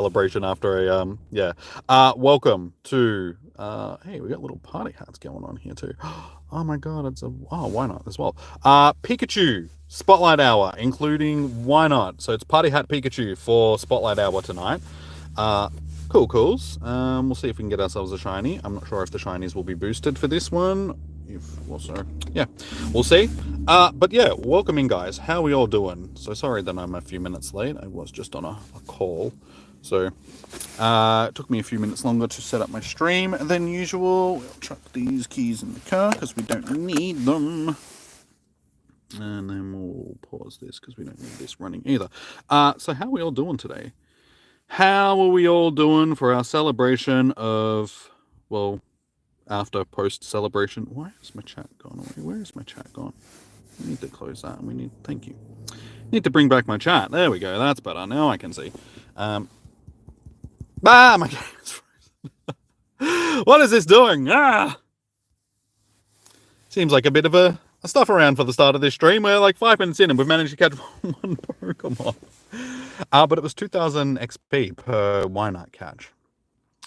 celebration after a yeah. Welcome to hey, we got little party hats going on here too. Oh my god, it's a why not as well. Pikachu Spotlight Hour, including why not? So it's party hat Pikachu for Spotlight Hour tonight. Uh cools. We'll see if we can get ourselves a shiny. I'm not sure if the shinies will be boosted for this one. If also, yeah, we'll see. But yeah, welcome in, guys. How are we all doing? So sorry that I'm a few minutes late. I was just on a call. So it took me a few minutes longer to set up my stream than usual. We'll chuck these keys in the car because we don't need them. And then we'll pause this because we don't need this running either. So how are we all doing today? How are we all doing for our celebration of, well, after post celebration? Why is my chat gone away? Where is my chat gone? We need to close that. We need, thank you. Need to bring back my chat. There we go. That's better. Now I can see. My game is frozen. What is this doing? Seems like a bit of a stuff around for the start of this stream. We're like 5 minutes in and we've managed to catch one Pokemon. But it was 2000 XP per why not catch.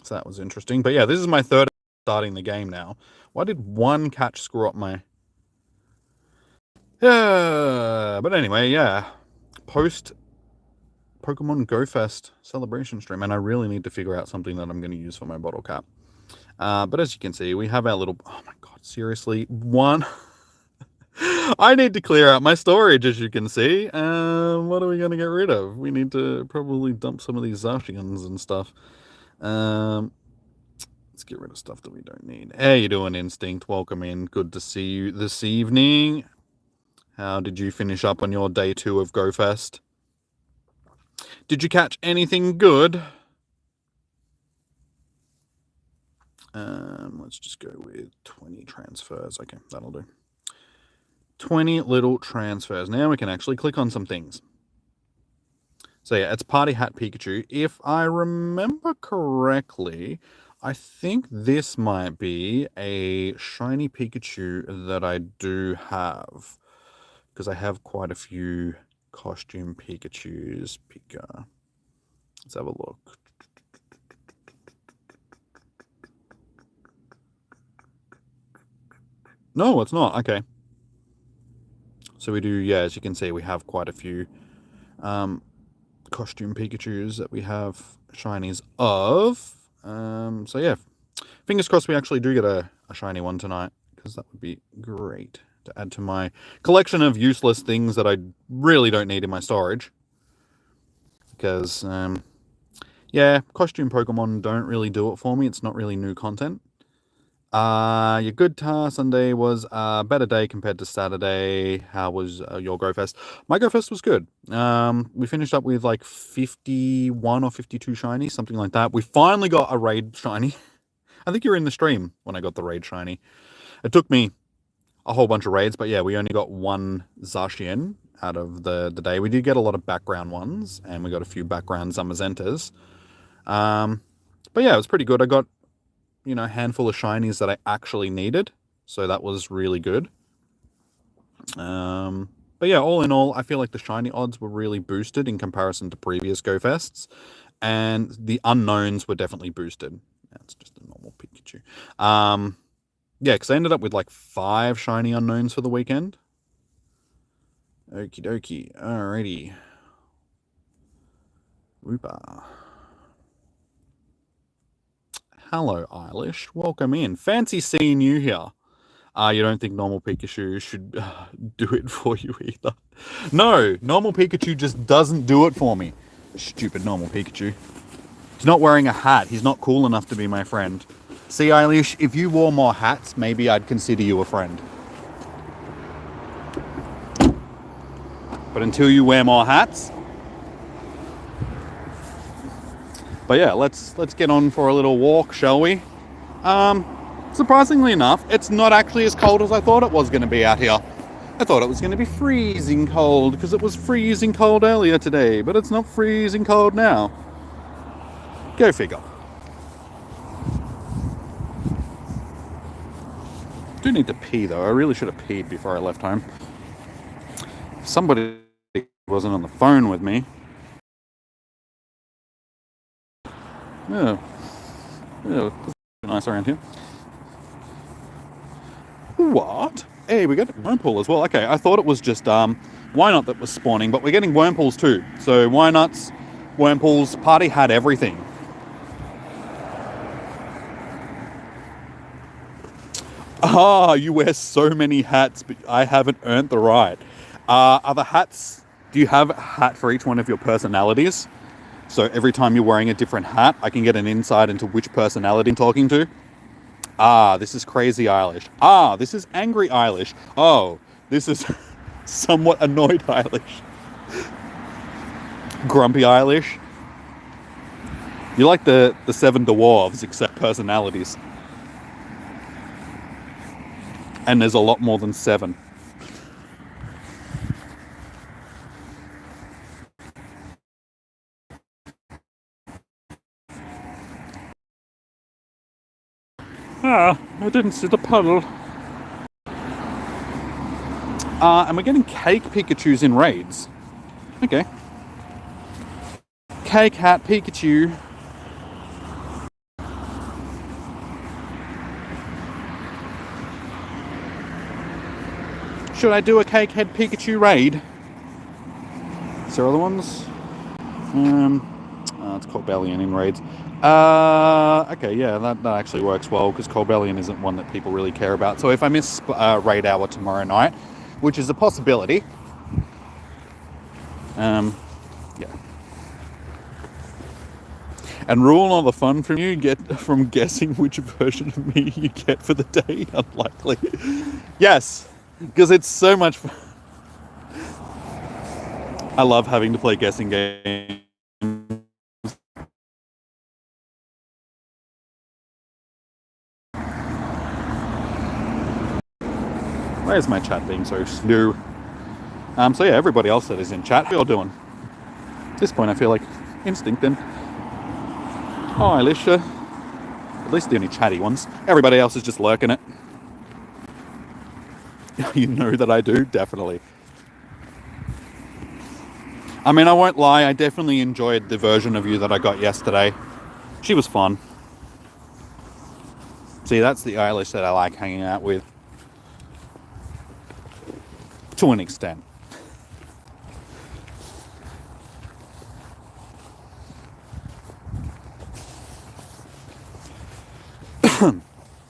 So that was interesting. But yeah, this is my third starting the game now. Why did one catch screw up my... Yeah, but anyway, yeah. Post Pokemon Go Fest celebration stream, and I really need to figure out something that I'm going to use for my bottle cap. But as you can see, we have our little... Oh my god, seriously? One... I need to clear out my storage, as you can see. What are we going to get rid of? We need to probably dump some of these Zacians and stuff. Let's get rid of stuff that we don't need. How you doing, Instinct? Welcome in. Good to see you this evening. How did you finish up on your day 2 of GoFest? Did you catch anything good? Let's just go with 20 transfers. Okay, that'll do. 20 little transfers. Now we can actually click on some things. So yeah, it's Party Hat Pikachu. If I remember correctly, I think this might be a shiny Pikachu that I do have. Because I have quite a few costume Pikachus. Let's have a look. No, it's not. Okay. So we do, yeah, as you can see, we have quite a few costume Pikachus that we have shinies of. So yeah, fingers crossed we actually do get a shiny one tonight, because that would be great to add to my collection of useless things that I really don't need in my storage. Because, yeah, costume Pokemon don't really do it for me. It's not really new content. Your good Sunday was a better day compared to Saturday. How was your GoFest? My GoFest was good. We finished up with like 51 or 52 shinies, something like that. We finally got a raid shiny. I think you were in the stream when I got the raid shiny. It took me a whole bunch of raids, but yeah, we only got one Zacian out of the day. We did get a lot of background ones, and we got a few background Zamazentas. But yeah, it was pretty good. I got, you know, a handful of shinies that I actually needed, so that was really good. But yeah, all in all, I feel like the shiny odds were really boosted in comparison to previous GoFests, and the unknowns were definitely boosted. That's just a normal Pikachu. Yeah, because I ended up with like 5 shiny unknowns for the weekend. Okie dokie. Alrighty. Whoopa. Hello, Eilish. Welcome in. Fancy seeing you here. You don't think normal Pikachu should do it for you either? No, normal Pikachu just doesn't do it for me. Stupid normal Pikachu. He's not wearing a hat. He's not cool enough to be my friend. See, Eilish, if you wore more hats, maybe I'd consider you a friend. But until you wear more hats... But yeah, let's get on for a little walk, shall we? Surprisingly enough, it's not actually as cold as I thought it was going to be out here. I thought it was going to be freezing cold, because it was freezing cold earlier today, but it's not freezing cold now. Go figure. Do need to pee though. I really should have peed before I left home. Somebody wasn't on the phone with me. Yeah. Yeah. It's nice around here. What? Hey, we got Wormpool as well. Okay, I thought it was just Wynot that was spawning, but we're getting Wormpools too. So Wynots, Wormpools, party had everything. Ah, you wear so many hats, but I haven't earned the right. Are the hats? Do you have a hat for each one of your personalities? So every time you're wearing a different hat, I can get an insight into which personality I'm talking to. Ah, this is crazy Eilish. Ah, this is angry Eilish. Oh, this is somewhat annoyed Eilish. Grumpy Eilish. You like the seven dwarves, except personalities. And there's a lot more than seven. Ah, I didn't see the puddle. And we're getting cake Pikachus in raids. Okay. Cake hat Pikachu. Should I do a cake head Pikachu raid? Is there other ones? It's Corbellion in raids. Okay, yeah, that actually works well because Corbellion isn't one that people really care about. So if I miss raid hour tomorrow night, which is a possibility, yeah. And rule all the fun from you get from guessing which version of me you get for the day. Unlikely. Yes, because it's so much fun. I love having to play guessing games. Why is my chat being so slow? So yeah, everybody else that is in chat, how you all doing? At this point, I feel like instinct then. Hi, Alicia. At least the only chatty ones. Everybody else is just lurking it. You know that I do, definitely. I mean, I won't lie, I definitely enjoyed the version of you that I got yesterday. She was fun. See, that's the Eilish that I like hanging out with. To an extent.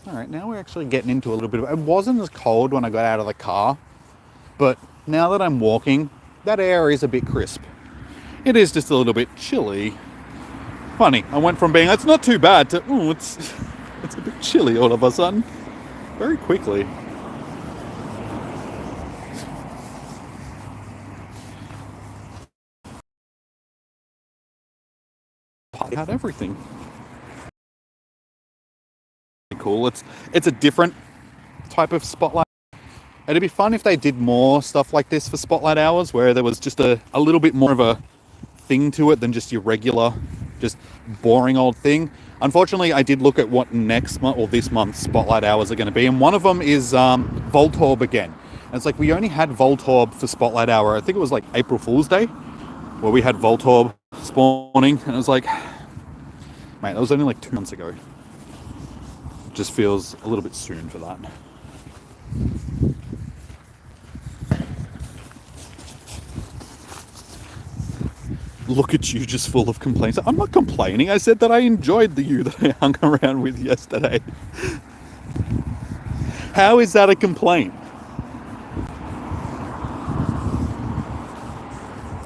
Alright, now we're actually getting into a little bit of... It wasn't as cold when I got out of the car, but now that I'm walking, that air is a bit crisp. It is just a little bit chilly. Funny, I went from being, it's not too bad, to, ooh, it's a bit chilly all of a sudden. Very quickly. Party had everything. Cool. It's a different type of spotlight. It'd be fun if they did more stuff like this for spotlight hours, where there was just a little bit more of a thing to it than just your regular, just boring old thing. Unfortunately, I did look at what next month or this month's spotlight hours are going to be, and one of them is Voltorb again. And it's like we only had Voltorb for spotlight hour. I think it was like April Fool's Day, where we had Voltorb spawning, and it was like, mate, that was only like 2 months ago. Just feels a little bit soon for that. Look at you, just full of complaints. I'm not complaining. I said that I enjoyed the you that I hung around with yesterday. How is that a complaint?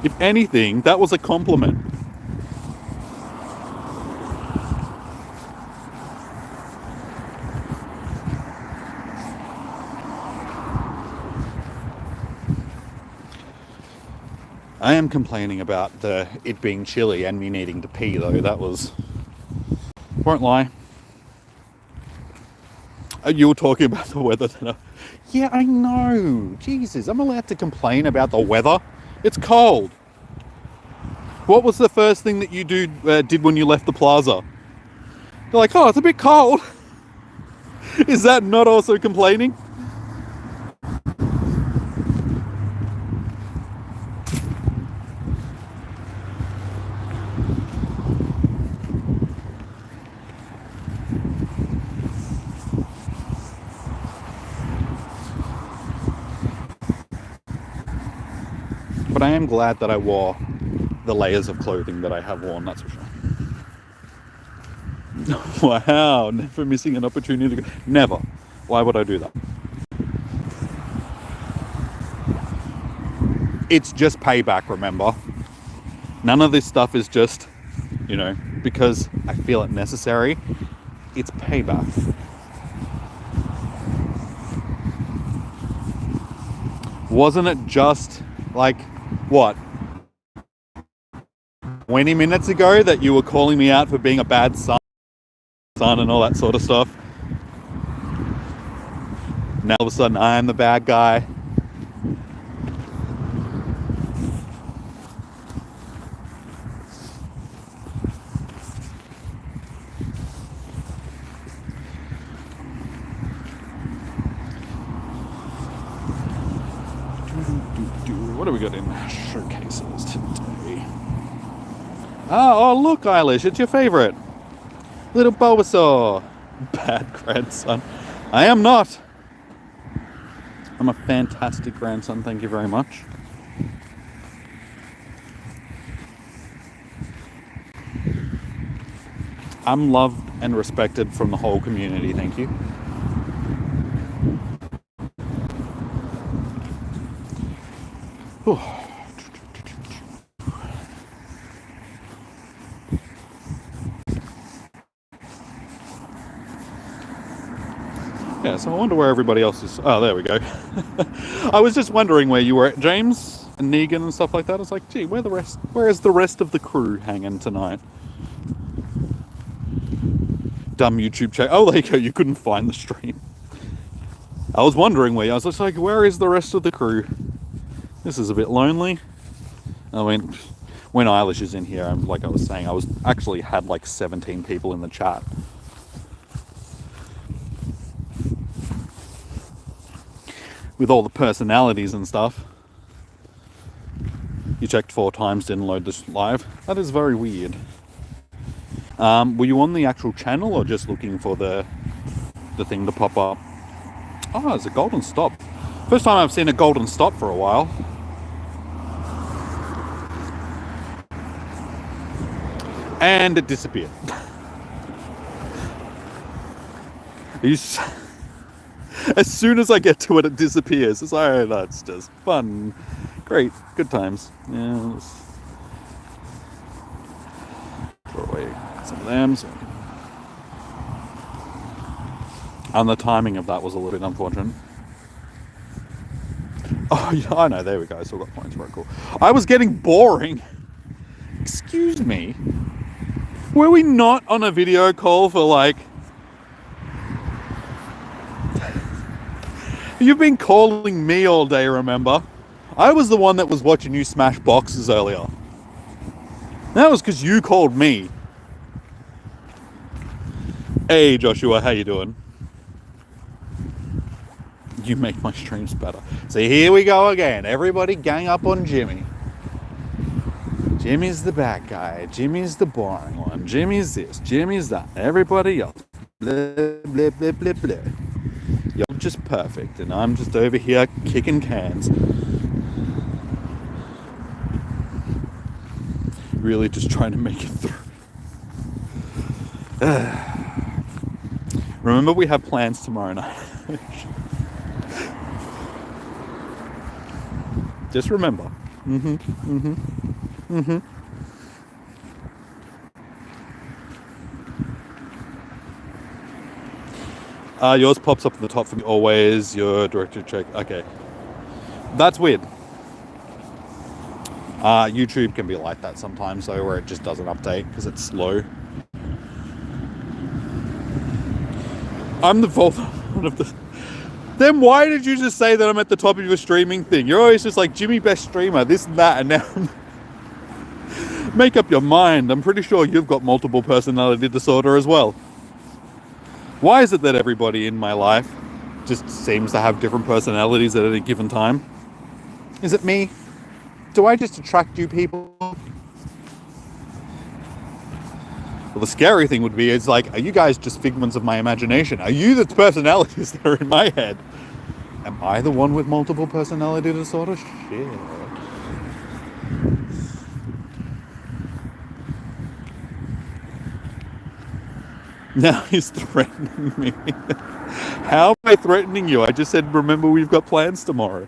If anything, that was a compliment. I am complaining about it being chilly and me needing to pee, though. That was... Won't lie. You were talking about the weather. Yeah, I know. Jesus, I'm allowed to complain about the weather. It's cold. What was the first thing that you did when you left the plaza? You're like, oh, it's a bit cold. Is that not also complaining? But I am glad that I wore the layers of clothing that I have worn, that's for sure. Wow, never missing an opportunity to go. Never. Why would I do that? It's just payback, remember? None of this stuff is just, because I feel it necessary. It's payback. Wasn't it just like, what, 20 minutes ago that you were calling me out for being a bad son and all that sort of stuff? Now all of a sudden I'm the bad guy. What do we got in showcases today? Oh, look, Eilish, it's your favorite. Little Bulbasaur. Bad grandson. I am not. I'm a fantastic grandson, thank you very much. I'm loved and respected from the whole community, thank you. Whew. Yeah, so I wonder where everybody else is. Oh, there we go. I was just wondering where you were at, James and Negan and stuff like that. I was like, gee, where is the rest of the crew hanging tonight? Dumb YouTube chat. Oh, there you go. You couldn't find the stream. I was wondering where. I was just like, where is the rest of the crew? This is a bit lonely. I mean, when Eilish is in here, like I was saying, I was actually had like 17 people in the chat. With all the personalities and stuff. You checked 4 times, didn't load this live. That is very weird. Were you on the actual channel or just looking for the thing to pop up? Oh, it's a golden stop. First time I've seen a golden stop for a while. And it disappeared. As soon as I get to it, it disappears. It's like, oh, that's just fun. Great. Good times. Yeah. Throw away some of them. And the timing of that was a little bit unfortunate. Oh, yeah, I know. There we go. I still got points. Right, cool. I was getting boring. Excuse me. Were we not on a video call for like... You've been calling me all day, remember? I was the one that was watching you smash boxes earlier. That was because you called me. Hey, Joshua, how you doing? You make my streams better. So here we go again. Everybody gang up on Jimmy. Jimmy's the bad guy. Jimmy's the boring one. Jimmy's this. Jimmy's that. Everybody else. Blah, blah, blah, blah, blah. You're just perfect, and I'm just over here kicking cans. Really just trying to make it through. Remember, we have plans tomorrow night. Just remember. Yours pops up at the top for me always. Your directory check. Okay. That's weird. YouTube can be like that sometimes, though, where it just doesn't update because it's slow. I'm the fault of the... Then why did you just say that I'm at the top of your streaming thing? You're always just like, Jimmy best streamer, this and that, and now... Make up your mind. I'm pretty sure you've got multiple personality disorder as well. Why is it that everybody in my life just seems to have different personalities at any given time? Is it me? Do I just attract you people? Well, the scary thing would be, it's like, are you guys just figments of my imagination? Are you the personalities that are in my head? Am I the one with multiple personality disorder? Shit. Now he's threatening me. How am I threatening you? I just said, remember, we've got plans tomorrow.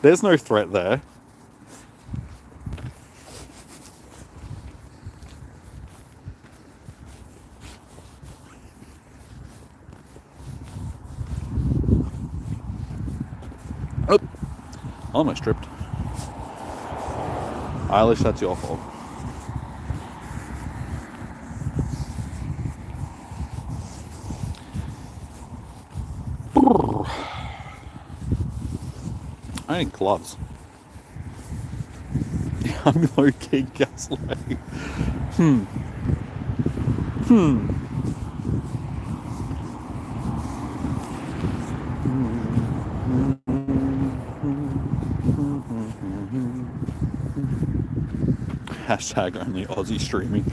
There's no threat there. Oh, almost tripped. Eilish, that's your fault. I need gloves. I'm low-key gaslighting. Hashtag only Aussie streaming.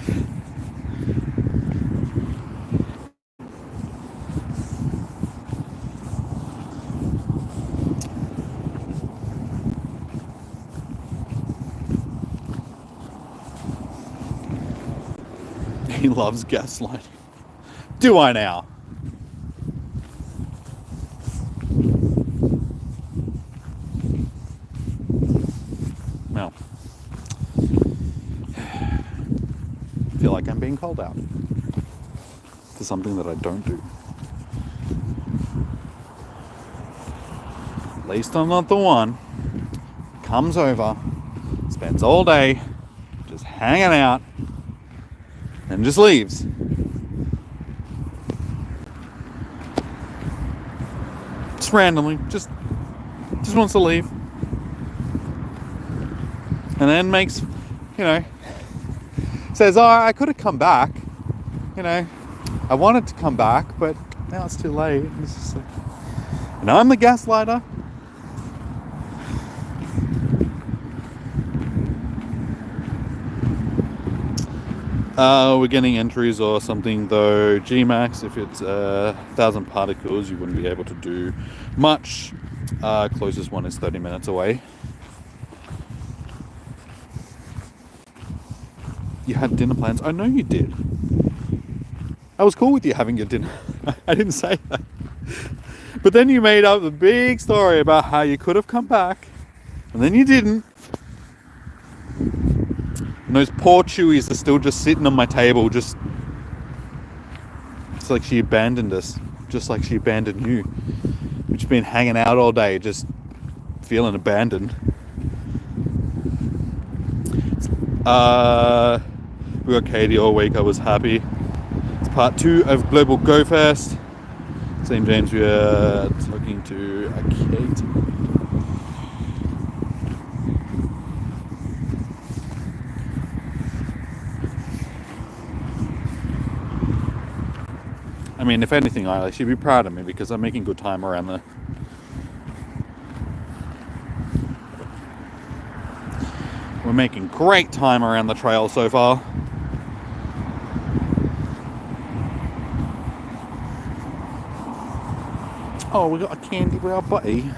He loves gaslighting. Do I now? No. I feel like I'm being called out for something that I don't do. At least I'm not the one. Comes over, spends all day just hanging out, and just leaves. Just randomly, just wants to leave. And then makes, says, oh, I could have come back. I wanted to come back, but now it's too late. It's just like, and I'm the gaslighter. We're getting entries or something though. Gmax, if it's 1,000 particles, you wouldn't be able to do much. Closest one is 30 minutes away. You had dinner plans? I know you did. I was cool with you having your dinner. I didn't say that. But then you made up the big story about how you could have come back, and then you didn't. And those poor chewies are still just sitting on my table, it's like she abandoned us, just like she abandoned you. We've just been hanging out all day, just feeling abandoned. We got Katie all week, I was happy. It's part 2 of Global Go Fest. St. James, we are talking to Kate. I mean, if anything, I should be proud of me because I'm making good time around there. We're making great time around the trail so far. Oh, we got a candy brow buddy.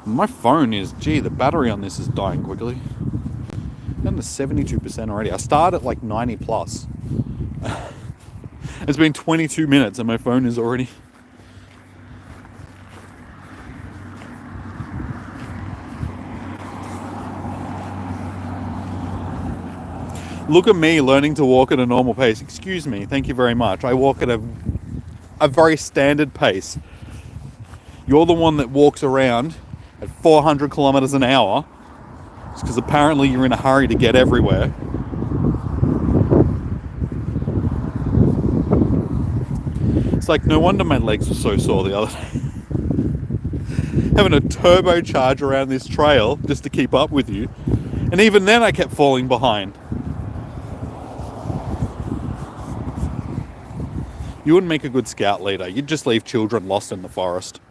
My phone is, the battery on this is dying quickly. Down to 72% already. I started at like 90 plus. It's been 22 minutes and my phone is already... Look at me learning to walk at a normal pace. Excuse me, thank you very much. I walk at a very standard pace. You're the one that walks around at 400 kilometers an hour because apparently you're in a hurry to get everywhere. It's like, no wonder my legs were so sore the other day. Having a turbocharge around this trail just to keep up with you. And even then I kept falling behind. You wouldn't make a good scout leader. You'd just leave children lost in the forest.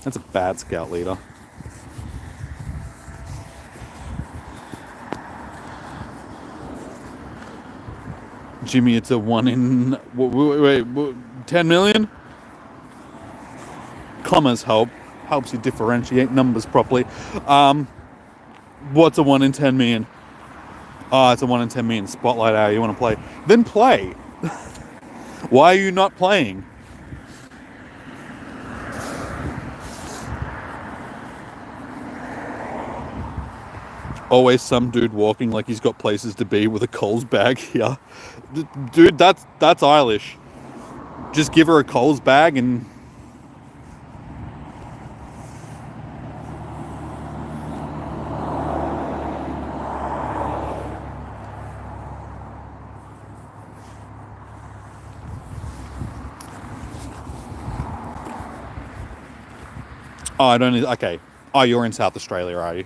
That's a bad scout leader. Jimmy, it's a 1 in... Wait, 10 million? Commas helps you differentiate numbers properly. What's a 1 in 10 million? Oh, it's a 1 in 10 million spotlight hour. You want to play? Then play. Why are you not playing? Always some dude walking like he's got places to be with a Coles bag here. Dude, that's Eilish. Just give her a Coles bag and... Oh, I don't... Okay. Oh, you're in South Australia, are you?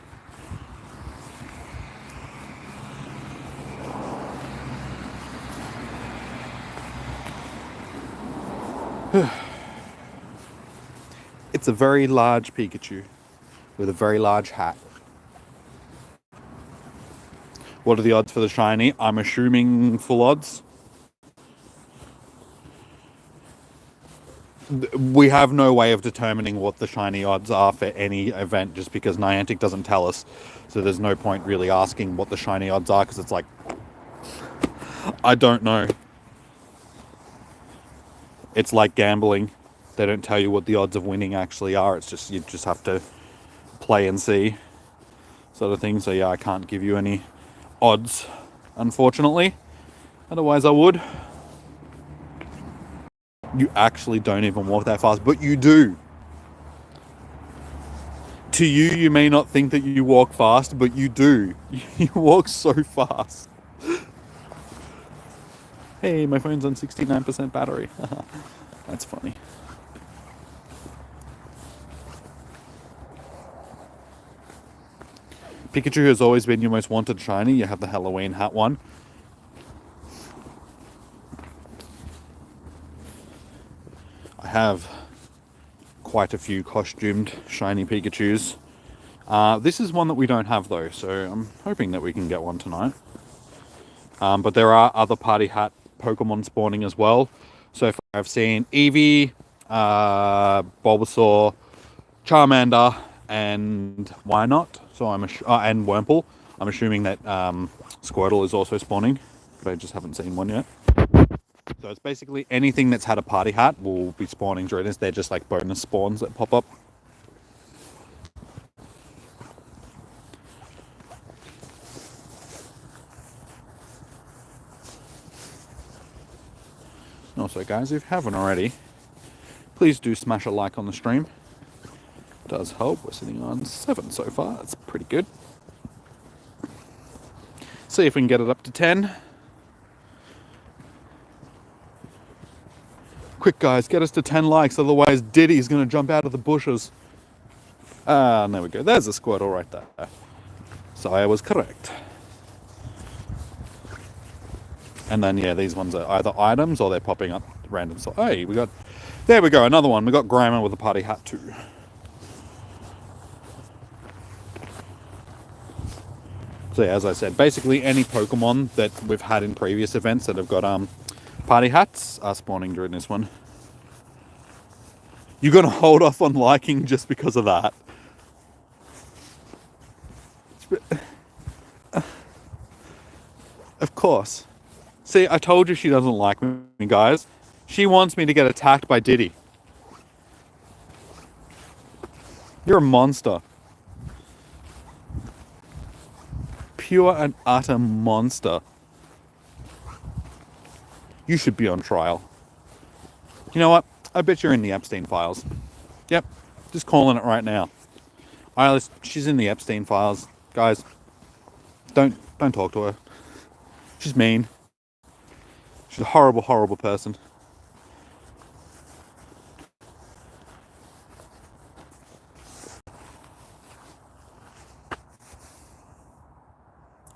It's a very large Pikachu with a very large hat. What are the odds for the shiny? I'm assuming full odds. We have no way of determining what the shiny odds are for any event just because Niantic doesn't tell us. So there's no point really asking what the shiny odds are because it's like, I don't know. It's like gambling. They don't tell you what the odds of winning actually are. It's just, you just have to play and see sort of thing. So yeah, I can't give you any odds, unfortunately. Otherwise I would. You actually don't even walk that fast, but you do. To you, you may not think that you walk fast, but you do. You walk so fast. Hey, my phone's on 69% battery. That's funny. Pikachu has always been your most wanted shiny. You have the Halloween hat one. I have quite a few costumed shiny Pikachus. This is one that we don't have though, so I'm hoping that we can get one tonight. But there are other party hat Pokemon spawning as well. So far I've seen Eevee, Bulbasaur, Charmander, and why not? So and Wurmple. I'm assuming that Squirtle is also spawning, but I just haven't seen one yet. So it's basically anything that's had a party hat will be spawning during this. They're just like bonus spawns that pop up. Also, guys, if you haven't already, please do smash a like on the stream. It does help. We're sitting on 7 so far. That's pretty good. See if we can get it up to 10. Quick, guys, get us to 10 likes, otherwise Diddy's going to jump out of the bushes. There we go. There's a Squirtle right there. So I was correct. And then, yeah, these ones are either items or they're popping up random. So, hey, there we go, another one. We got Grammar with a party hat too. So yeah, as I said, basically any Pokemon that we've had in previous events that have got party hats are spawning during this one. You're going to hold off on liking just because of that. Of course. See, I told you she doesn't like me, guys. She wants me to get attacked by Diddy. You're a monster. Pure and utter monster. You should be on trial. You know what? I bet you're in the Epstein files. Yep, just calling it right now. Eilish, she's in the Epstein files. Guys, don't talk to her. She's mean. She's a horrible, horrible person.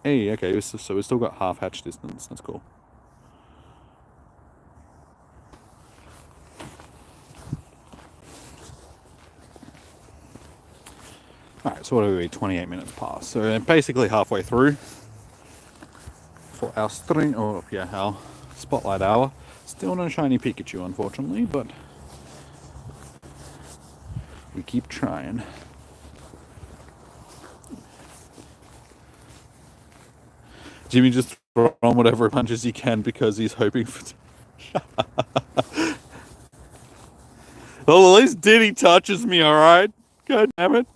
Hey, okay, so we've still got half hatch distance. That's cool. Alright, so what are we? 28 minutes past. So basically halfway through for our string, or yeah, our spotlight hour. Still no shiny Pikachu, unfortunately, but We keep trying. Jimmy just throw on whatever punches he can because he's hoping for... Well, at least Diddy touches me, alright? God damn it.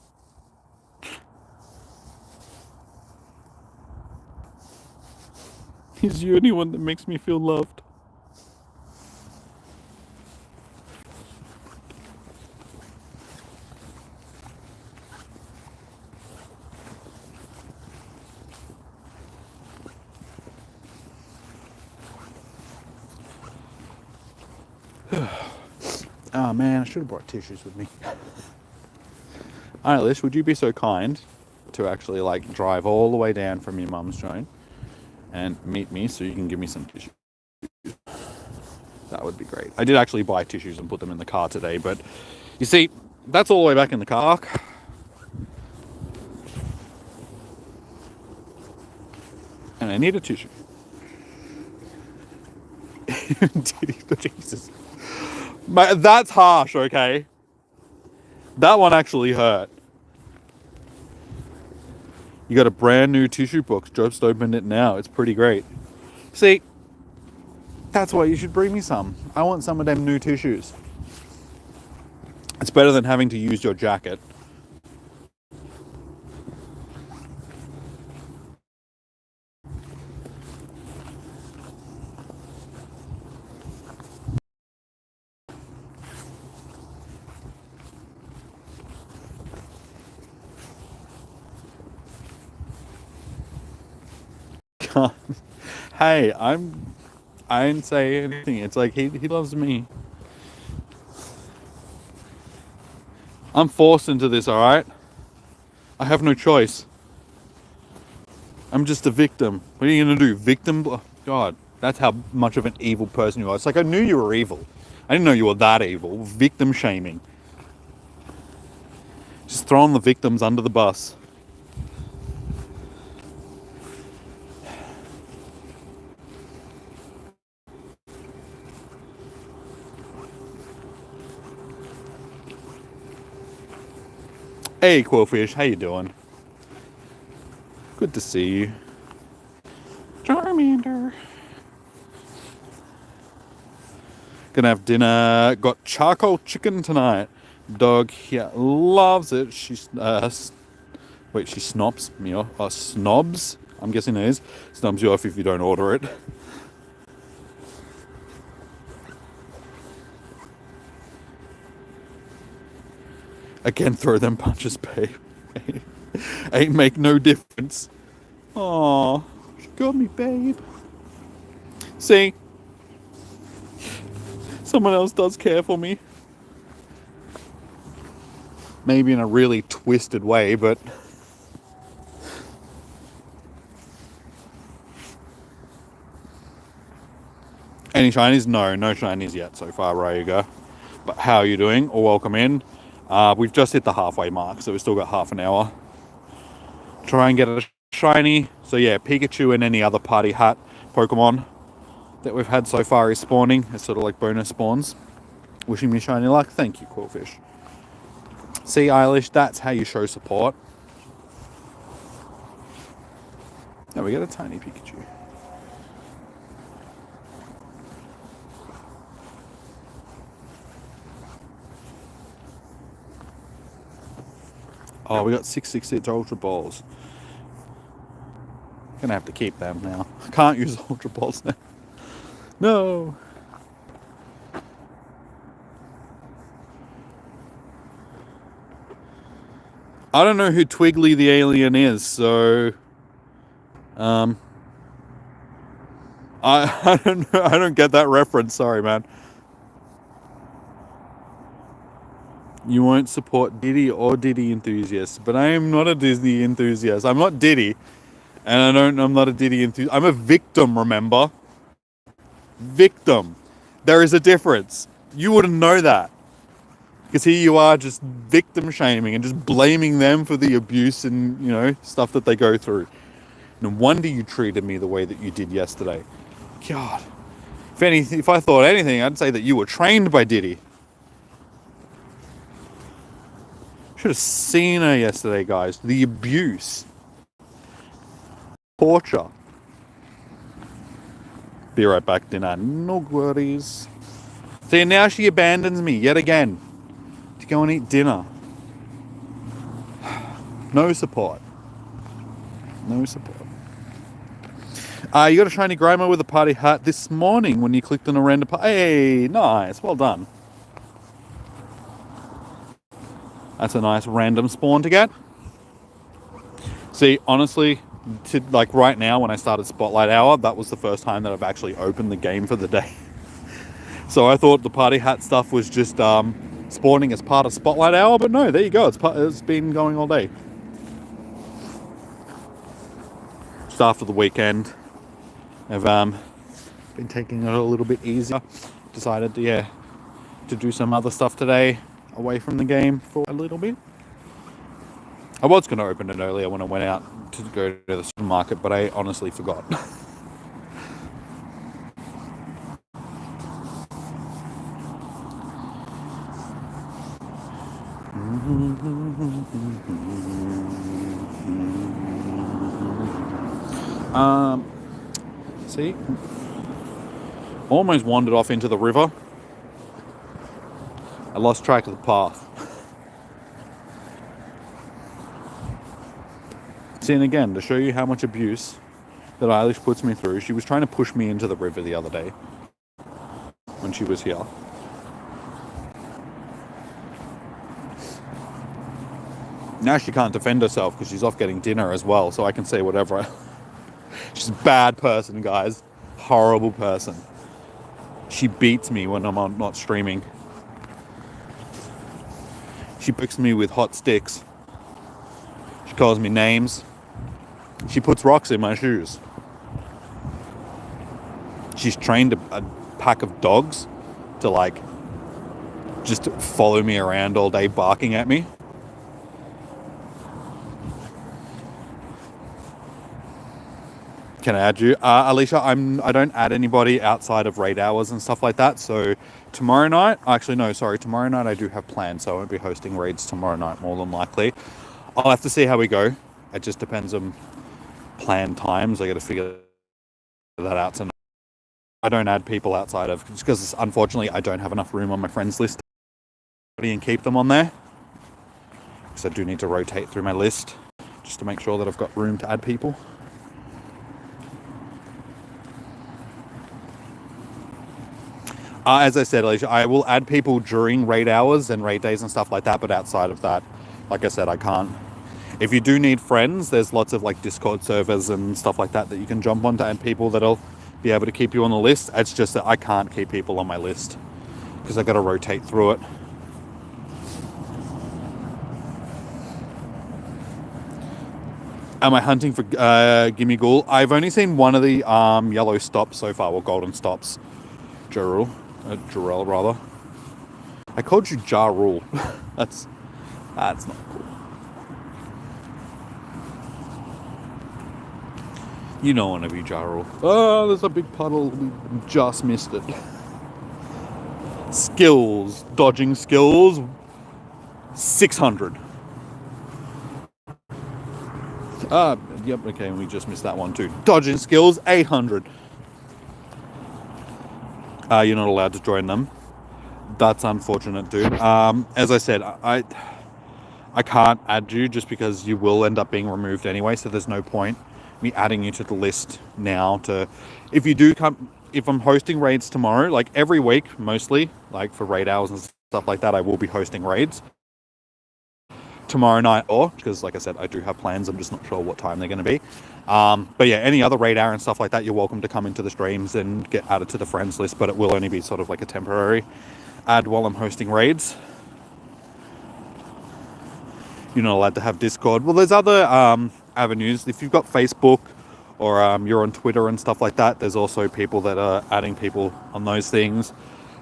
He's the only one that makes me feel loved. Oh man, I should have brought tissues with me. Alright, Lish, would you be so kind to actually like drive all the way down from your mum's joint and meet me so you can give me some tissues? That would be great. I did actually buy tissues and put them in the car today, but you see, that's all the way back in the car. And I need a tissue. Jesus. That's harsh, okay? That one actually hurt. You got a brand new tissue box. Just opened it now. It's pretty great. See, that's why you should bring me some. I want some of them new tissues. It's better than having to use your jacket. Hey, I didn't say anything. It's like he loves me. I'm forced into this, alright? I have no choice. I'm just a victim. What are you gonna do? Victim? God, that's how much of an evil person you are. It's like I knew you were evil. I didn't know you were that evil. Victim shaming. Just throwing the victims under the bus. Hey, Quillfish, how you doing? Good to see you. Charmander. Gonna have dinner. Got charcoal chicken tonight. Dog here loves it. She she snobs me off. Snobs? I'm guessing it is. Snubs you off if you don't order it. Again, throw them punches, babe. Ain't make no difference. Aw, she got me, babe. See? Someone else does care for me. Maybe in a really twisted way, but... Any shinies? No shinies yet so far, Ryuga. But how are you doing? Or welcome in. We've just hit the halfway mark, so we've still got half an hour. Try and get a shiny. So yeah, Pikachu and any other party hat Pokemon that we've had so far is spawning. It's sort of like bonus spawns. Wishing me shiny luck. Thank you, Quillfish. See, Eilish, that's how you show support. Now we get a tiny Pikachu. Oh, we got 666 Ultra Balls. Gonna have to keep them now. I can't use Ultra Balls now. No. I don't know who Twiggly the alien is, so I don't know, I don't get that reference. Sorry, man. You won't support Diddy or Diddy enthusiasts, but I am not a Disney enthusiast. I'm not Diddy, and I'm not a Diddy enthusiast. I'm a victim, remember? Victim. There is a difference. You wouldn't know that. Because here you are just victim shaming and just blaming them for the abuse and, you know, stuff that they go through. No wonder you treated me the way that you did yesterday. God. If I thought anything, I'd say that you were trained by Diddy. Should have seen her yesterday, guys. The abuse. Torture. Be right back, dinner. No worries. See, now she abandons me yet again to go and eat dinner. No support. No support. You got a shiny Grimer with a party hat this morning when you clicked on a random Hey, nice. Well done. That's a nice random spawn to get. See, honestly, like right now when I started Spotlight Hour, that was the first time that I've actually opened the game for the day. So I thought the party hat stuff was just spawning as part of Spotlight Hour, but no, there you go. It's been going all day. Just after the weekend, I've been taking it a little bit easier. Decided to do some other stuff today away from the game for a little bit. I was going to open it earlier when I went out to go to the supermarket, but I honestly forgot. See? Almost wandered off into the river. I lost track of the path. See, and again, to show you how much abuse that Eilish puts me through, she was trying to push me into the river the other day when she was here. Now she can't defend herself because she's off getting dinner as well, so I can say whatever. She's a bad person, guys. Horrible person. She beats me when I'm not streaming. She picks me with hot sticks. She calls me names. She puts rocks in my shoes. She's trained a pack of dogs to like just follow me around all day barking at me. Can I add you? Alicia, I don't add anybody outside of raid hours and stuff like that. So tomorrow night, tomorrow night I do have plans. So I won't be hosting raids tomorrow night, more than likely. I'll have to see how we go. It just depends on planned times. I got to figure that out tonight. I don't add people outside of, just because unfortunately I don't have enough room on my friends list and keep them on there. Because I do need to rotate through my list just to make sure that I've got room to add people. As I said, Alicia, I will add people during raid hours and raid days and stuff like that, but outside of that, like I said, I can't. If you do need friends, there's lots of like Discord servers and stuff like that you can jump on to add people that'll be able to keep you on the list. It's just that I can't keep people on my list because I got to rotate through it. Am I hunting for Gimme Ghoul? I've only seen one of the yellow stops so far, or golden stops. Jarrell rather. I called you Jarrell. That's not cool. You don't want to be Jarrell. Oh, there's a big puddle. We just missed it. Skills. Dodging skills. 600. Yep, okay, we just missed that one too. Dodging skills, 800. You're not allowed to join them. That's unfortunate, dude. As I said, I can't add you just because you will end up being removed anyway, so there's no point me adding you to the list now. If I'm hosting raids tomorrow, like every week mostly, like for raid hours and stuff like that, I will be hosting raids tomorrow night, or because like I said, I do have plans. I'm just not sure what time they're going to be. But yeah, any other raid hour and stuff like that, you're welcome to come into the streams and get added to the friends list, but it will only be sort of like a temporary add while I'm hosting raids. You're not allowed to have Discord. Well, there's other avenues. If you've got Facebook or you're on Twitter and stuff like that, there's also people that are adding people on those things.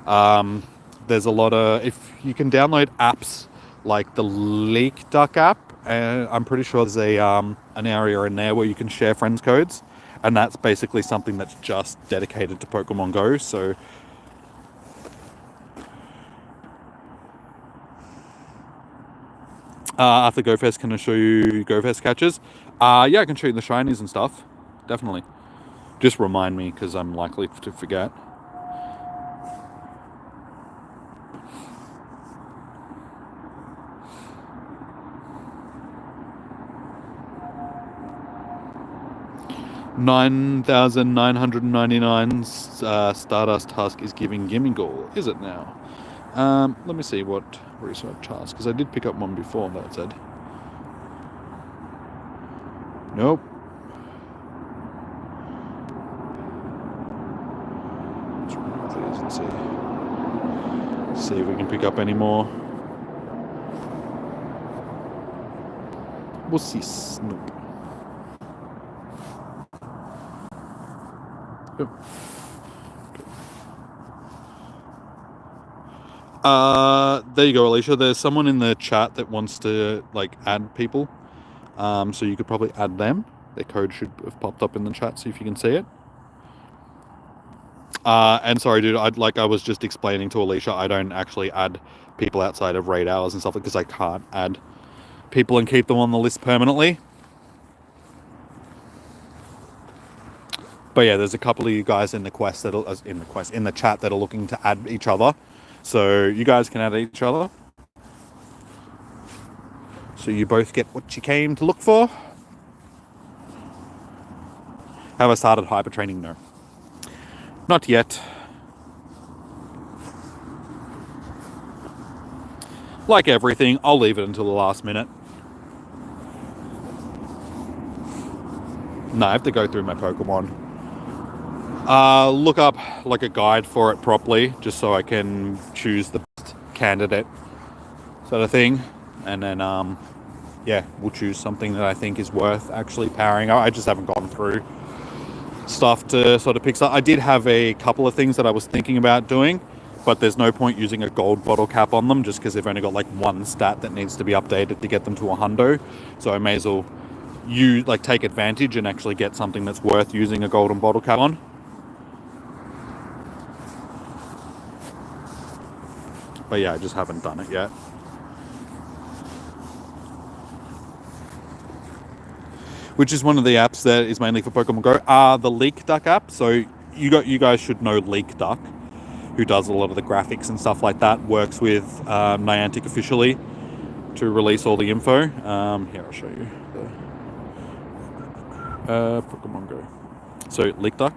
There's a lot of, if you can download apps like the Leak Duck app, and I'm pretty sure there's an area in there where you can share friends codes, and that's basically something that's just dedicated to Pokemon Go. So After GoFest, can I show you GoFest catches? Yeah, I can show you the shinies and stuff. Definitely. Just remind me, because I'm likely to forget. $9,999 Stardust Tusk is giving Gimme Goal. Is it now? Let me see what research task, because I did pick up one before that said. Nope. Let's remove these and see if we can pick up any more. We'll see. Nope. Yep. There you go, Alicia. There's someone in the chat that wants to like add people. So you could probably add them. Their code should have popped up in the chat, see if you can see it. And sorry, dude, I was just explaining to Alicia, I don't actually add people outside of raid hours and stuff because I can't add people and keep them on the list permanently. But yeah, there's a couple of you guys in the quest that in the chat that are looking to add each other. So you guys can add each other. So you both get what you came to look for. Have I started hyper training? No. Not yet. Like everything, I'll leave it until the last minute. No, I have to go through my Pokemon. Look up like a guide for it properly, just so I can choose the best candidate sort of thing. And then, yeah, we'll choose something that I think is worth actually powering. I just haven't gone through stuff to sort of pick stuff. I did have a couple of things that I was thinking about doing, but there's no point using a gold bottle cap on them just because they've only got like one stat that needs to be updated to get them to a hundo. So I may as well take advantage and actually get something that's worth using a golden bottle cap on. But yeah, I just haven't done it yet. Which is one of the apps that is mainly for Pokemon Go. The Leak Duck app. So you guys should know Leak Duck, who does a lot of the graphics and stuff like that. Works with Niantic officially to release all the info. Here, I'll show you. Pokemon Go. So Leak Duck.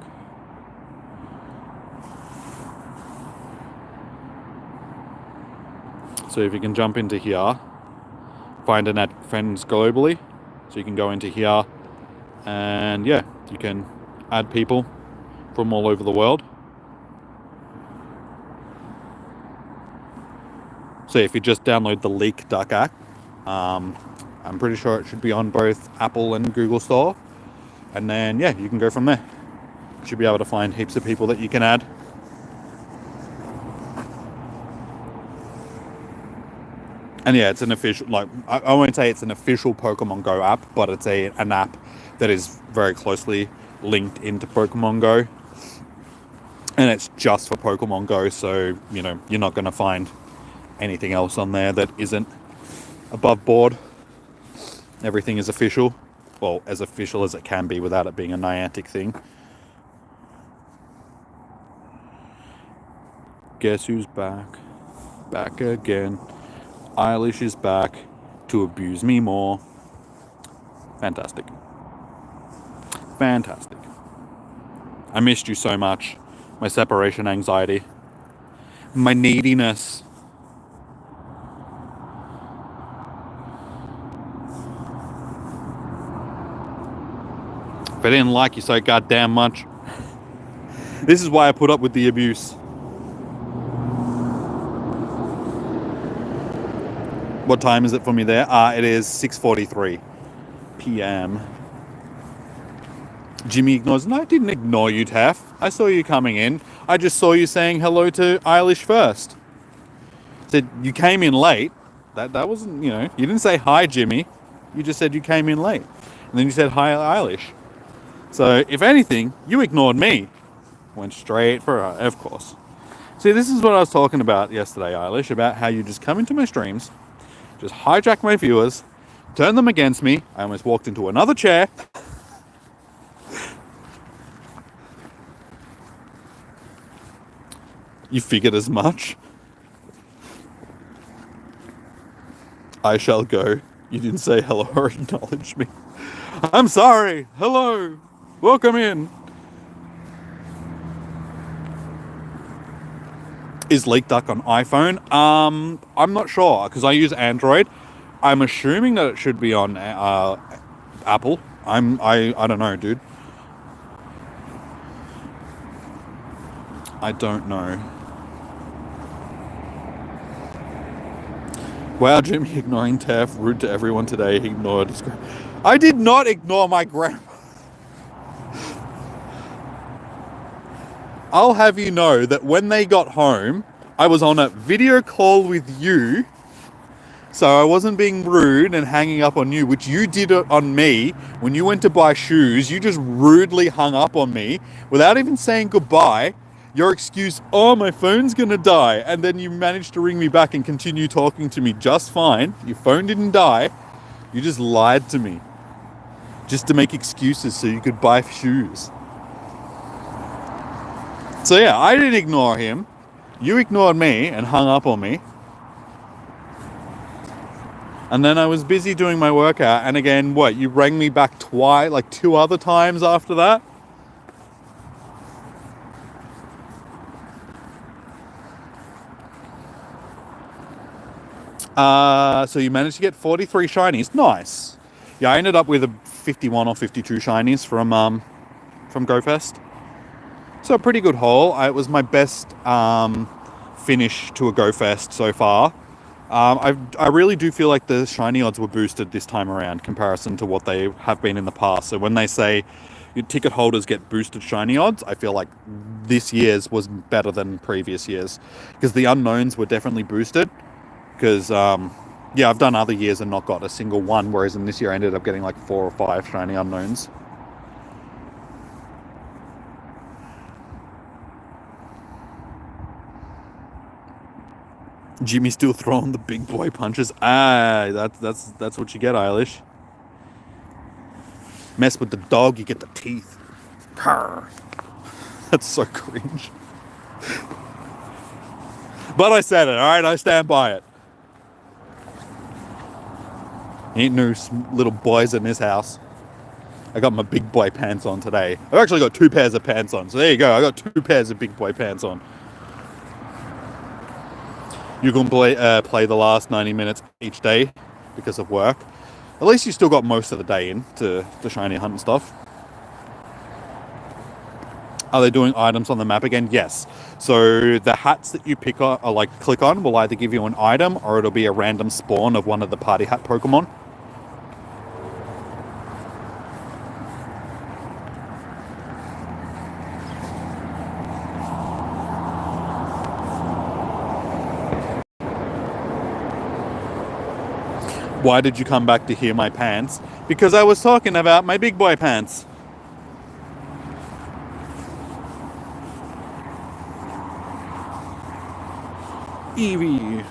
So if you can jump into here, find and add friends globally. So you can go into here and yeah, you can add people from all over the world. So if you just download the Leak Duck app, I'm pretty sure it should be on both Apple and Google Store. And then yeah, you can go from there. You should be able to find heaps of people that you can add. And yeah, it's an official, like, I won't say it's an official Pokemon Go app, but it's an app that is very closely linked into Pokemon Go. And it's just for Pokemon Go, so, you know, you're not going to find anything else on there that isn't above board. Everything is official. Well, as official as it can be without it being a Niantic thing. Guess who's back? Back again. Eilish is back to abuse me more. Fantastic. Fantastic. I missed you so much. My separation anxiety. My neediness. If I didn't like you so goddamn much. This is why I put up with the abuse. What time is it for me there? It is 6:43 p.m. Jimmy ignores. No, I didn't ignore you, Taff. I saw you coming in. I just saw you saying hello to Eilish first. Said you came in late. That wasn't, you know, you didn't say hi, Jimmy. You just said you came in late. And then you said hi, Eilish. So, if anything, you ignored me. Went straight for her, of course. See, this is what I was talking about yesterday, Eilish, about how you just come into my streams, just hijack my viewers, turn them against me. I almost walked into another chair. You figured as much. I shall go. You didn't say hello or acknowledge me. I'm sorry. Hello. Welcome in. Is Leak Duck on iPhone? I'm not sure because I use Android. I'm assuming that it should be on Apple. I don't know, dude. I don't know. Wow, Jimmy ignoring Tef, rude to everyone today. He ignored his I did not ignore my grandma. I'll have you know that when they got home, I was on a video call with you, so I wasn't being rude and hanging up on you, which you did on me. When you went to buy shoes, you just rudely hung up on me without even saying goodbye. Your excuse, oh, my phone's gonna die, and then you managed to ring me back and continue talking to me just fine. Your phone didn't die. You just lied to me just to make excuses so you could buy shoes. So yeah, I didn't ignore him. You ignored me and hung up on me. And then I was busy doing my workout, and again, what, you rang me back twice, like 2 other times after that? So you managed to get 43 shinies. Nice. Yeah, I ended up with a 51 or 52 shinies from GoFest. So a pretty good haul. It was my best finish to a GoFest so far. I really do feel like the shiny odds were boosted this time around comparison to what they have been in the past. So when they say your ticket holders get boosted shiny odds, I feel like this year's was better than previous years because the unknowns were definitely boosted. Because yeah, I've done other years and not got a single one, whereas in this year I ended up getting like 4 or 5 shiny unknowns. Jimmy still throwing the big boy punches. That's what you get, Eilish. Mess with the dog, you get the teeth. Purr. That's so cringe. But I said it, alright? I stand by it. Ain't no little boys in this house. I got my big boy pants on today. I've actually got 2 pairs of pants on. So there you go. I got 2 pairs of big boy pants on. You can play the last 90 minutes each day because of work. At least you still got most of the day in to shiny hunt and stuff. Are they doing items on the map again? Yes. So the hats that you pick on, or like click on, will either give you an item or it'll be a random spawn of one of the party hat Pokemon. Why did you come back to hear my pants? Because I was talking about my big boy pants. Eevee.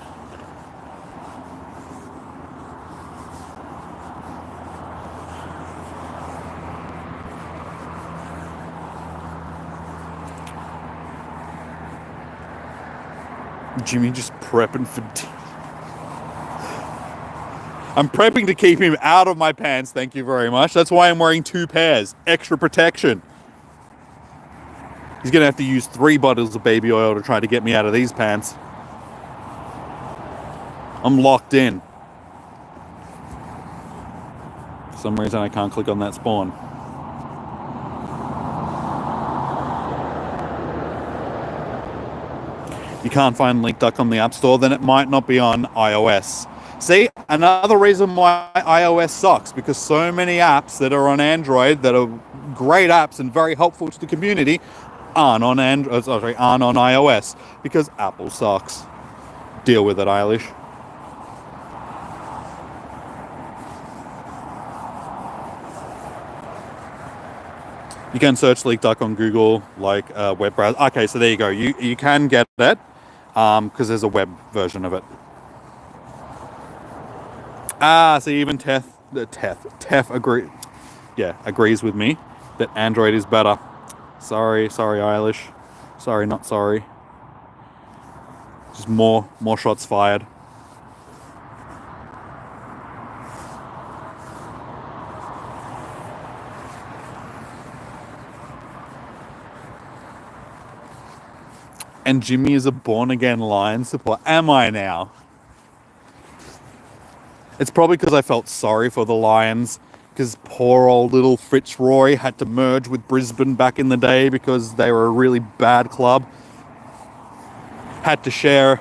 Jimmy just prepping for... I'm prepping to keep him out of my pants, thank you very much. That's why I'm wearing 2 pairs. Extra protection. He's going to have to use 3 bottles of baby oil to try to get me out of these pants. I'm locked in. For some reason I can't click on that spawn. You can't find Leak Duck on the App Store, then it might not be on iOS. See, another reason why iOS sucks, because so many apps that are on Android that are great apps and very helpful to the community aren't on iOS, because Apple sucks. Deal with it, Eilish. You can search Leak Duck on Google, like web browser. Okay, so there you go. You can get it, because there's a web version of it. So even Tef agrees with me that Android is better. Sorry, Eilish. Sorry, not sorry. Just more shots fired. And Jimmy is a born-again Lions supporter. Am I now? It's probably because I felt sorry for the Lions, because poor old little Fitzroy had to merge with Brisbane back in the day because they were a really bad club. Had to share,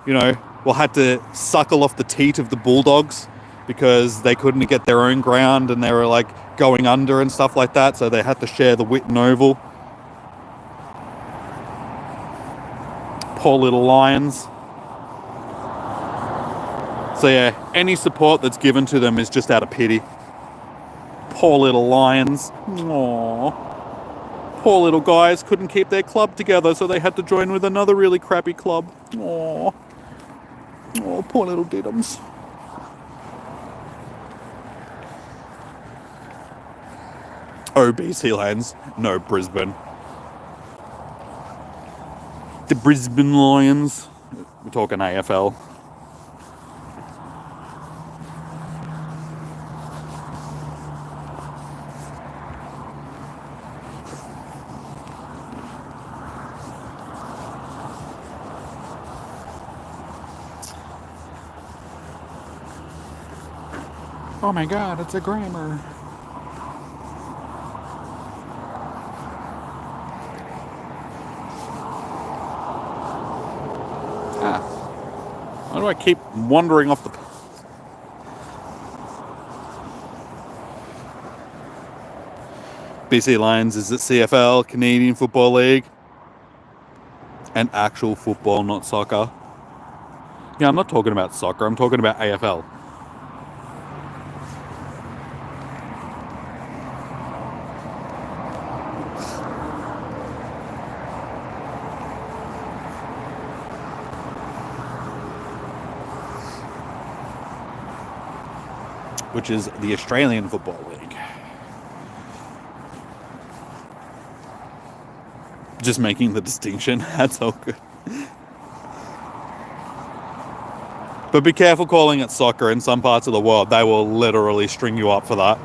had to suckle off the teat of the Bulldogs because they couldn't get their own ground and they were like going under and stuff like that, so they had to share the Whitten Oval. Poor little Lions. So yeah, any support that's given to them is just out of pity. Poor little Lions. Aww. Poor little guys couldn't keep their club together, so they had to join with another really crappy club. Aww. Oh, poor little diddums. Oh, BC Lions. No, Brisbane. The Brisbane Lions. We're talking AFL. Oh my god, it's a grammar. Why do I keep wandering off the... BC Lions is at CFL, Canadian Football League. And actual football, not soccer. Yeah, I'm not talking about soccer, I'm talking about AFL. Which is the Australian Football League. Just making the distinction, that's all good. But be careful calling it soccer. In some parts of the world, they will literally string you up for that.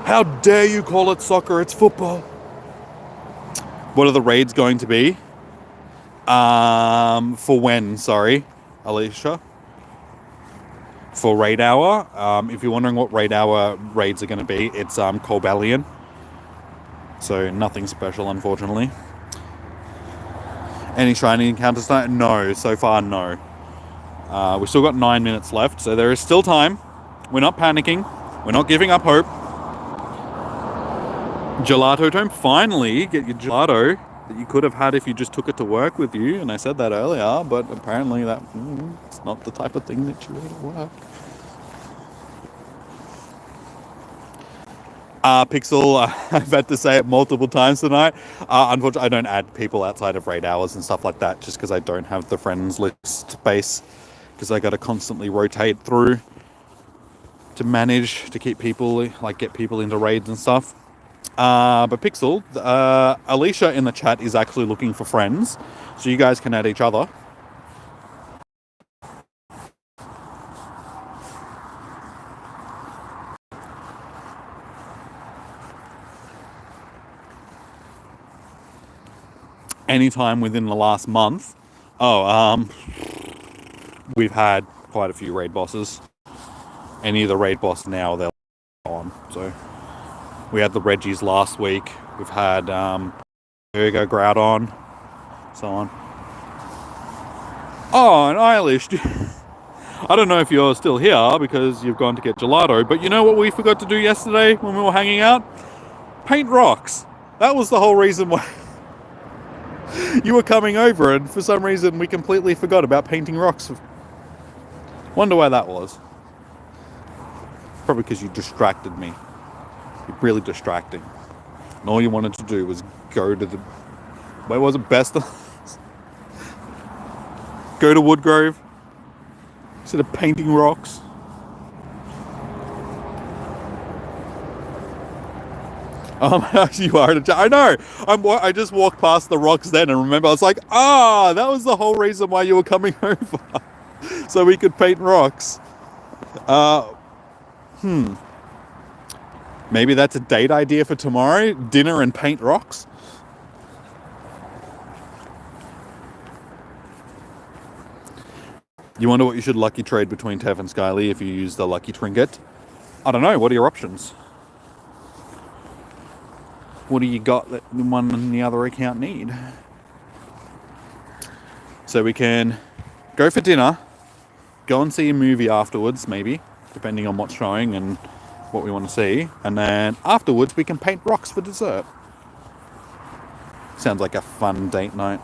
How dare you call it soccer? It's football. What are the raids going to be? For when, sorry, Alicia? For raid hour. If you're wondering what raid hour raids are going to be, it's Corbellion. So nothing special, unfortunately. Any shiny encounters tonight? No, so far no. We've still got 9 minutes left, so there is still time. We're not panicking. We're not giving up hope. Gelato time. Finally, get your gelato that you could have had if you just took it to work with you. And I said that earlier, but apparently it's not the type of thing that you eat at work. Pixel, I've had to say it multiple times tonight. Unfortunately, I don't add people outside of raid hours and stuff like that just because I don't have the friends list space, because I got to constantly rotate through to manage to keep people, get people into raids and stuff. But Pixel, Alicia in the chat is actually looking for friends, so you guys can add each other. Anytime within the last month. We've had quite a few raid bosses. Any of the raid boss now, they're on. So we had the Reggies last week. We've had Ergo Groudon, so on. Oh, and Eilish. I don't know if you're still here because you've gone to get gelato, but you know what we forgot to do yesterday when we were hanging out? Paint rocks. That was the whole reason why you were coming over, and for some reason we completely forgot about painting rocks. Wonder why that was. Probably because you distracted me. You're really distracting. And all you wanted to do was go to the... Where was it? Best? Go to Woodgrove instead of painting rocks. You are. I know. I just walked past the rocks then and remember I was like, that was the whole reason why you were coming over, so we could paint rocks. Maybe that's a date idea for tomorrow: dinner and paint rocks. You wonder what you should lucky trade between Tev and Skyly if you use the lucky trinket. I don't know. What are your options? What do you got that one and the other account need? So we can go for dinner, go and see a movie afterwards, maybe, depending on what's showing and what we want to see. And then afterwards we can paint rocks for dessert. Sounds like a fun date night.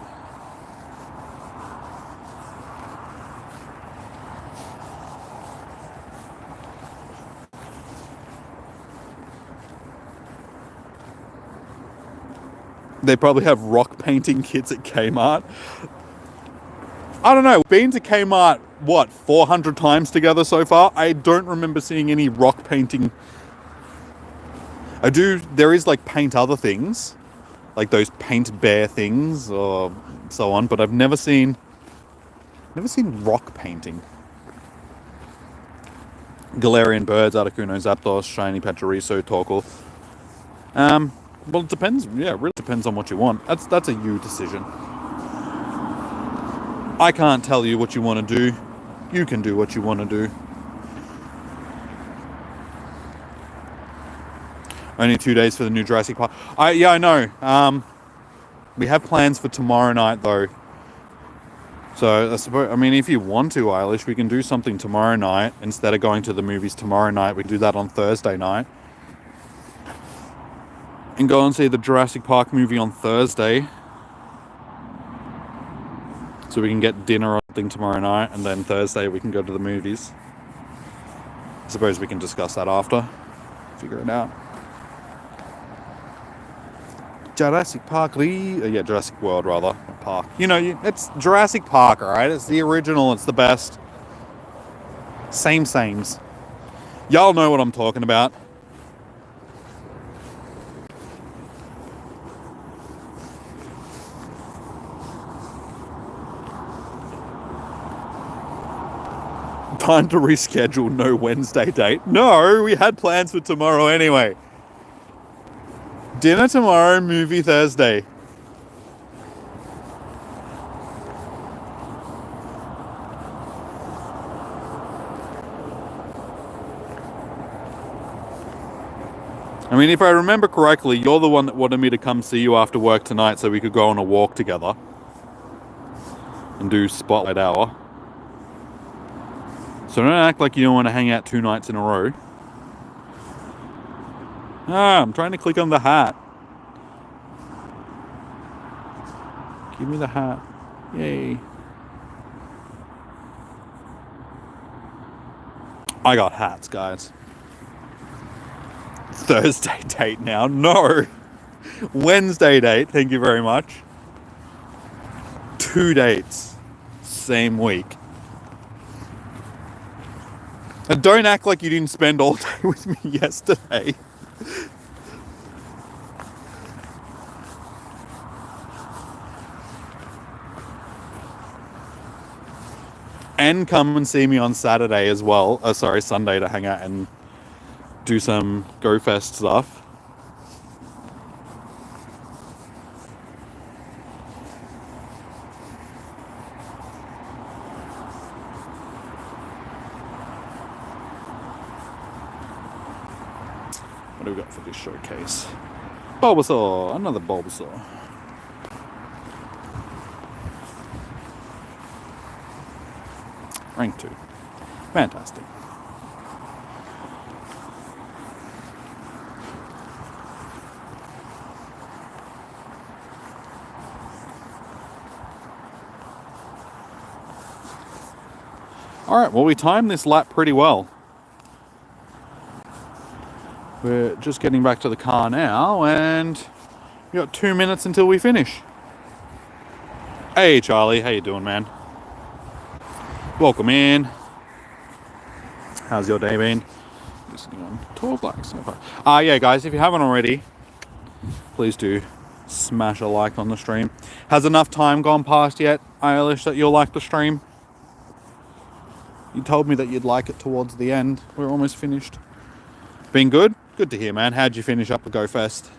They probably have rock painting kits at Kmart. I don't know. Been to Kmart, 400 times together so far? I don't remember seeing any rock painting. There is like paint other things, like those paint bear things or so on, but I've never seen rock painting. Galarian birds, Articuno, Zapdos, Shiny, Pachirisu, Torkoal. Well, it depends. Yeah, it really depends on what you want. That's a you decision. I can't tell you what you want to do. You can do what you want to do. Only 2 days for the new Jurassic Park. I know. We have plans for tomorrow night though. So if you want to, Eilish, we can do something tomorrow night instead of going to the movies tomorrow night. We can do that on Thursday night. And go and see the Jurassic Park movie on Thursday. So we can get dinner or something tomorrow night, and then Thursday we can go to the movies. I suppose we can discuss that after. Figure it out. Jurassic Park, Jurassic World rather, Park. It's Jurassic Park, alright? It's the original, it's the best. Sames. Y'all know what I'm talking about. Time to reschedule, no Wednesday date. No, we had plans for tomorrow anyway. Dinner tomorrow, movie Thursday. If I remember correctly, you're the one that wanted me to come see you after work tonight so we could go on a walk together and do Spotlight Hour. So don't act like you don't want to hang out 2 nights in a row. I'm trying to click on the hat. Give me the hat. Yay. I got hats, guys. Thursday date now. No. Wednesday date. Thank you very much. 2 dates. Same week. And don't act like you didn't spend all day with me yesterday. And come and see me on Saturday as well. Sunday to hang out and do some Go Fest stuff. What do we got for this showcase? Bulbasaur, another Bulbasaur. Rank 2. Fantastic. Alright, well, we timed this lap pretty well. We're just getting back to the car now, and we got 2 minutes until we finish. Hey, Charlie, how you doing, man? Welcome in. How's your day been? Listening on 12 likes so far. Yeah, guys, if you haven't already, please do smash a like on the stream. Has enough time gone past yet, Eilish, that you'll like the stream? You told me that you'd like it towards the end. We're almost finished. Been good? Good to hear, man. How'd you finish up the Go Fest?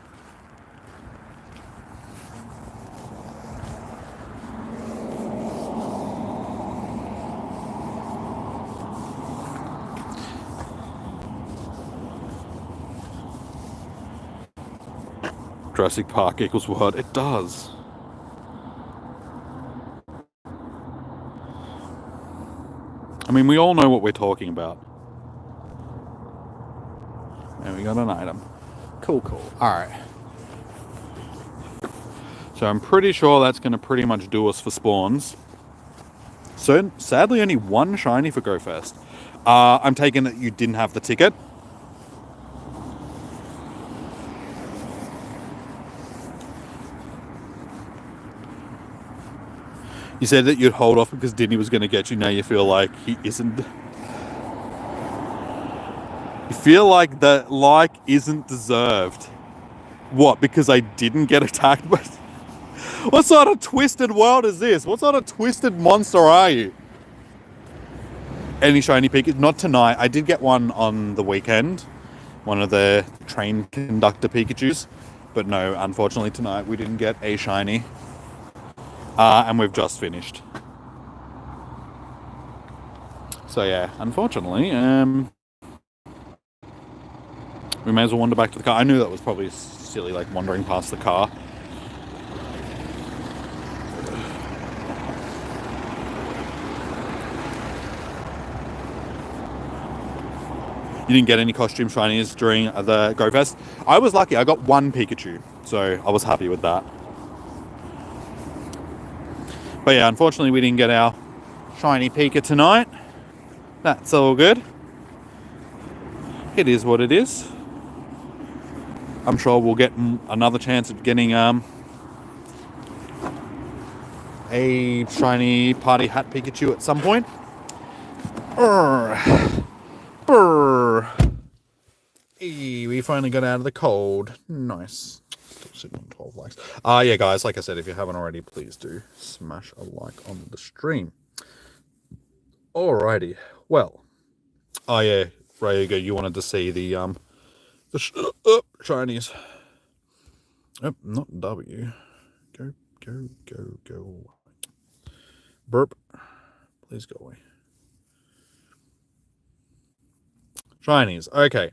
Jurassic Park equals what? It does. I mean, we all know what we're talking about. And we got an item. Cool. Alright. So I'm pretty sure that's going to pretty much do us for spawns. So, sadly, only one shiny for Go Fest. I'm taking that you didn't have the ticket. You said that you'd hold off because Disney was going to get you. Now you feel like he isn't. You feel like the like isn't deserved. What? Because I didn't get attacked? But what sort of twisted world is this? What sort of twisted monster are you? Any shiny Pikachu? Not tonight. I did get one on the weekend. One of the train conductor Pikachus. But no, unfortunately tonight we didn't get a shiny. And we've just finished. So yeah, unfortunately, we may as well wander back to the car. I knew that was probably silly, like wandering past the car. You didn't get any costume shinies during the Go Fest. I was lucky. I got one Pikachu, so I was happy with that. But yeah, unfortunately we didn't get our shiny Pika tonight. That's all good. It is what it is. I'm sure we'll get another chance of getting a shiny party hat Pikachu at some point. We finally got out of the cold. Nice. Still sitting on 12 likes. Yeah, guys, like I said, if you haven't already, please do smash a like on the stream. Alrighty. Well. Oh, yeah. Ryuga, you wanted to see the shinies. Oh, not W. Go. Burp. Please go away. Shinies. Okay.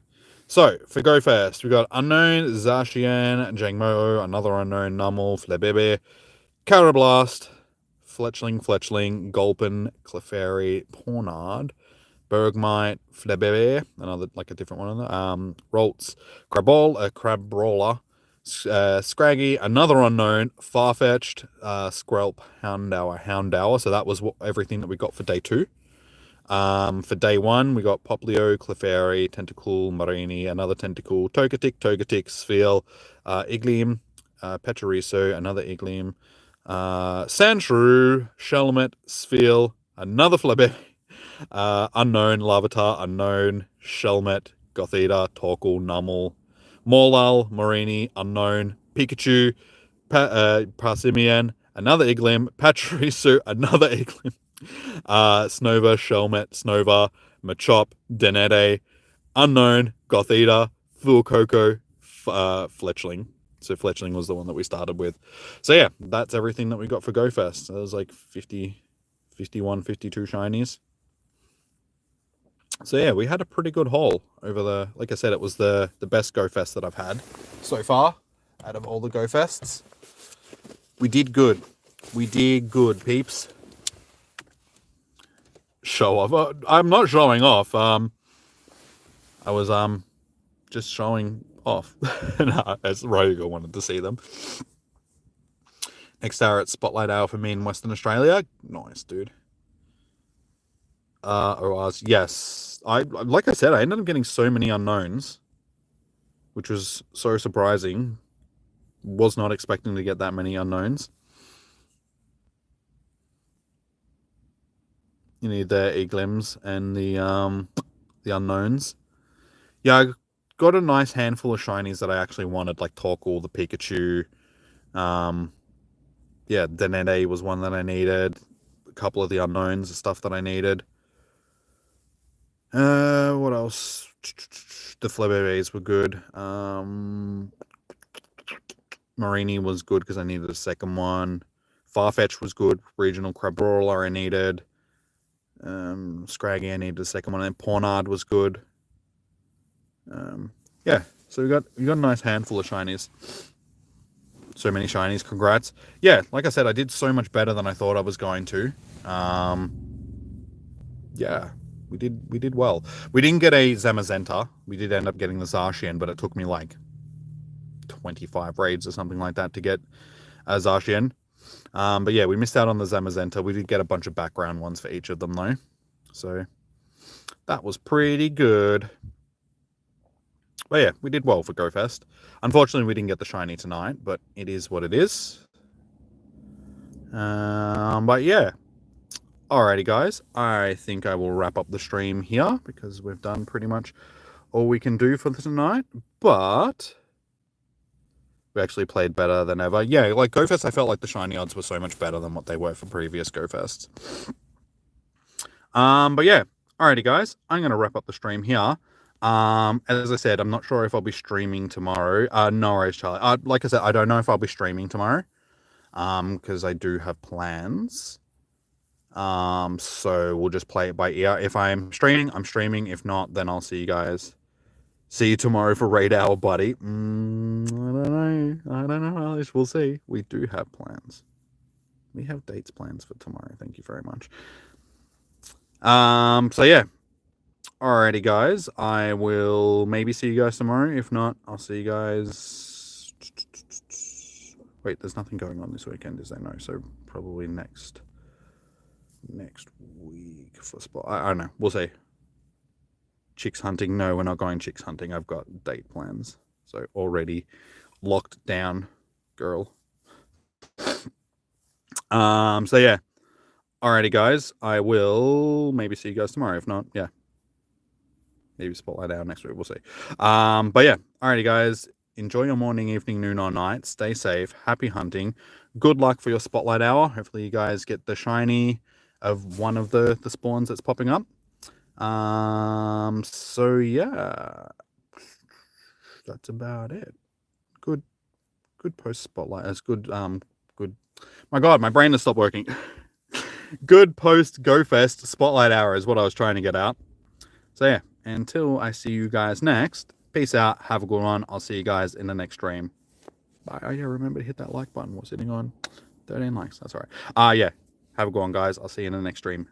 So, for Go Fest, we got Unknown, Zacian, Jangmo, another Unknown, Numel, Flabebe, Carablast, Fletchling, Gulpin, Clefairy, Pornard, Bergmite, Flabebe, another, like a different one of them, Roltz, Crabble, a Crab Brawler, Scraggy, another Unknown, Farfetch'd, Skrelp, Houndour. So that was everything that we got for day 2. For day 1, we got Poplio, Clefairy, Tentacool, Marini, another Tentacool, Togetic, Spheal, Igleam, Pachirisu, another Igleam, Sandshrew, Shelmet, Spheal, another Flabebe, Unknown, Larvitar, Unknown, Shelmet, Gothita, Torkoal, Numel, Morlul, Marini, Unknown, Pikachu, Parsimian, another Igleam, Pachirisu, another Igleam, Snova, Shelmet, Snova, Machop, Denede, Unknown, Gothita, Fuecoco, Fletchling. So Fletchling was the one that we started with. So yeah, that's everything that we got for Go Fest. So it was like 50, 51, 52 shinies. So yeah, we had a pretty good haul over like I said, it was the best Go Fest that I've had so far out of all the Go Fests. We did good. Peeps. Show off. I'm not showing off. I was just showing off. As Roga wanted to see them. Next hour at Spotlight Hour for me in Western Australia. Nice, dude. Yes. Like I said, I ended up getting so many unknowns, which was so surprising. Was not expecting to get that many unknowns. You need the Iglims and the unknowns. Yeah, I got a nice handful of shinies that I actually wanted, like Torkoal, the Pikachu. Yeah, Denede was one that I needed. A couple of the unknowns, the stuff that I needed. What else? The Flebebes were good. Marini was good because I needed a second one. Farfetch was good. Regional Crabrawler I needed. Scraggy I needed a second one. And Pornard was good. Yeah, so we got a nice handful of shinies. So many shinies. Congrats. Yeah, like I said, I did so much better than I thought I was going to. Yeah, we did well. We didn't get a Zamazenta. We did end up getting the Zacian, but it took me like 25 raids or something like that to get a Zacian. But yeah, we missed out on the Zamazenta. We did get a bunch of background ones for each of them though. So that was pretty good. But yeah, we did well for GoFest. Unfortunately, we didn't get the shiny tonight, but it is what it is. But yeah. Alrighty, guys. I think I will wrap up the stream here because we've done pretty much all we can do for tonight. But we actually played better than ever. Yeah, like GoFest, I felt like the shiny odds were so much better than what they were for previous GoFests. But yeah. Alrighty, guys. I'm going to wrap up the stream here. As I said, I'm not sure if I'll be streaming tomorrow. No worries, Charlie. Like I said, I don't know if I'll be streaming tomorrow. Because I do have plans. So we'll just play it by ear. If I'm streaming, I'm streaming. If not, then I'll see you guys. See you tomorrow for Raid Hour, buddy. I don't know, Alice. We'll see. We do have plans. We have dates plans for tomorrow. Thank you very much. So yeah. Alrighty, guys. I will maybe see you guys tomorrow. If not, I'll see you guys. Wait, there's nothing going on this weekend, is there? No, so probably next week for spot. I don't know. We'll see. Chicks hunting? No, we're not going chicks hunting. I've got date plans, so already locked down, girl. So yeah. Alrighty, guys. I will maybe see you guys tomorrow. If not, yeah. Maybe Spotlight Hour next week. We'll see. But yeah. Alrighty, guys. Enjoy your morning, evening, noon, or night. Stay safe. Happy hunting. Good luck for your Spotlight Hour. Hopefully you guys get the shiny of one of the spawns that's popping up. So yeah. That's about it. Good post Spotlight. That's good. Good. My God, my brain has stopped working. Good post GoFest Spotlight Hour is what I was trying to get out. So yeah, until I see you guys next, peace out. Have a good one. I'll see you guys in the next stream. Bye. Oh yeah, remember to hit that like button. We're sitting on 13 likes. That's all right. Yeah. Have a good one, guys. I'll see you in the next stream.